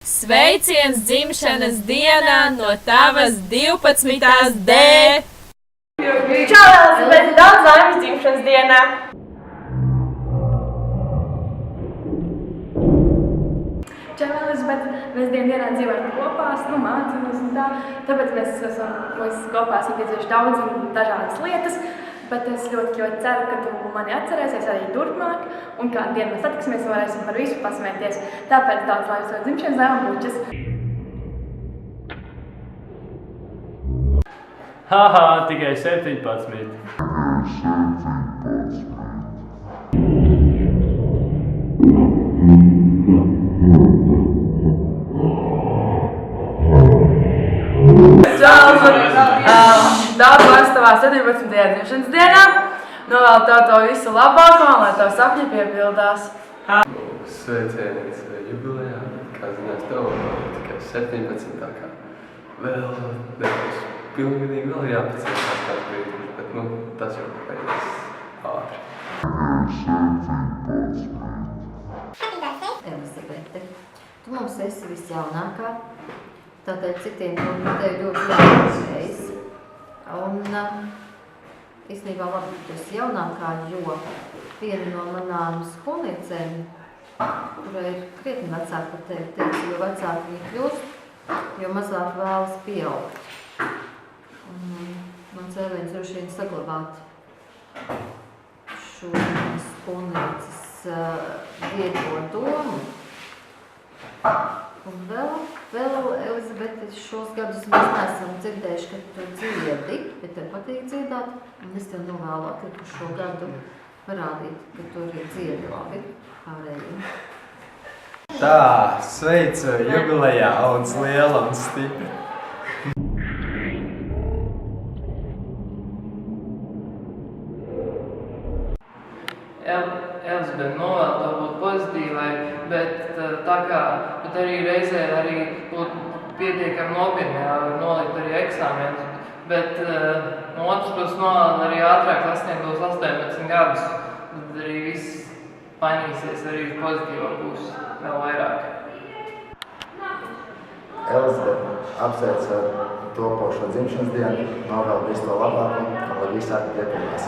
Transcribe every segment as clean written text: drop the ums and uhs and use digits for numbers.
Sveiciens dzimšanas dienā no tavas 12. D! Čau, Elizabete! Daudz laimes dzimšanas dienā! Čau, Elizabete! Mēs dienā dzīvojam kopās, mācāmies un tā. Tāpēc mēs esam kopā piedzīvojuši daudz un dažādas lietas. Bet es ļoti ceru, ka tu mani atcerēsies arī turpmāk. Un kādu dienu mēs satiksimies un varēsim par visu pasmēties. Tāpēc daudz laimes tev dzimšanas dienā un bučas! Haha, tikai 17. Daudz laimes tavā 17. dzimšanas dienā. Novēlu tev to visu labāko un lai tev sapņi piepildās. Sveiciens jubilejā, kā zinās tev tikai 17. kā vēl nevis pilngadīgi vēl jāpacietās kāds brīdis, bet tas jau pēc ātri. Elizabete, tu mums esi visjaunākā, tādēļ citiem tevi ļoti jāatceries. Un īstenībā labi, ka tu esi jaunākā, jo viena no manām skolniecēm, kurai ir krietni vecāka par tevi, teica, jo vecāka viņa kļūst, jo mazāk vēlas pieaugt. Mans vēlējums droši vien saglabāt šo skolnieces vieto domu. Un vēl, Elizabete, šos gadus mēs neesam dzirdējuši, ka tu dziedi, bet tev patīk dziedāt. Un es tev novēlu atlikušo gadu parādīt, ka tu arī dziedi labi pārējiem. Tā, sveicu jubilejā, auns liela un stipra. Elizabete, novēlu tev būt pozitīvai, bet arī reizē arī būt pietiekami nopietni, var nolikt arī eksāmenus. Bet no otras puses novēlu arī ātrāk sasniegt tos 18 gadus, tad arī viss mainīsies arī uz pozitīvo pusi vēl vairāk. Elizabete, apsveicu ar topošo dzimšanas dienu, novēlu visu to labāko un lai viss arī piepildās.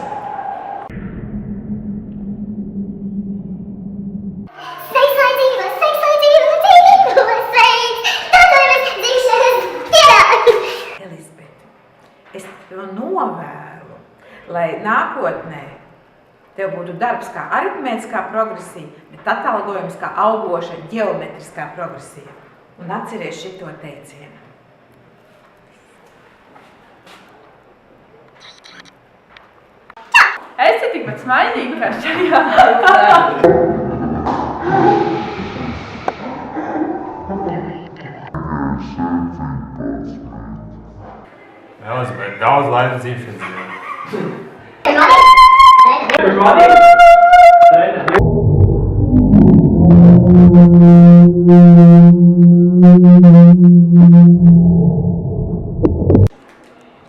Es tev novēlu, lai nākotnē tev būtu darbs kā aritmētiskā progresija, bet atalgojums kā augoša ģeometriskā progresija. Un atceries šito teicienu. Esi tikpat smaidīga kā šajā. Elizabete, daudz laimes dzimšanas dienā.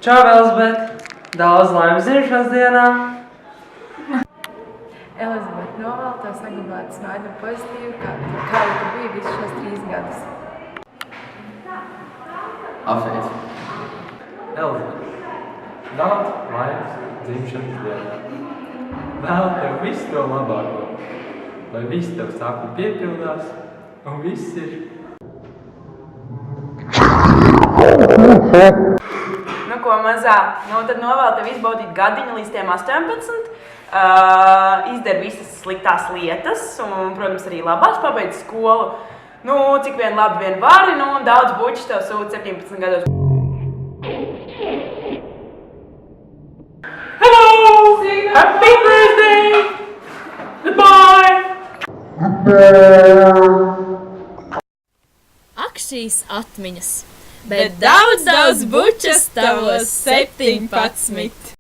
Čau, Elizabete! Daudz laimes dzimšanas dienā! Elizabete, novēlu tev saglabāt smaidu un pozitīvu, kā tu biji visus šos 3 gadus. Apsveicu! Elizabete, daudz laimes dzimšanas dienā. Vēl tev visu to labāko, lai visi tev sapņi piepildās un viss ir. Nu ko, mazā, tad novēlu tev izbaudīt gadiņu līdz tiem 18. Izdari visas sliktās lietas un, protams, arī labās pabeidz skolu. Cik vien labi vien vari, un daudz bučus tev sūta 17 gados. Hello! Happy birthday! Goodbye! Ak, šīs atmiņas! Bet daudz bučas tavos 17!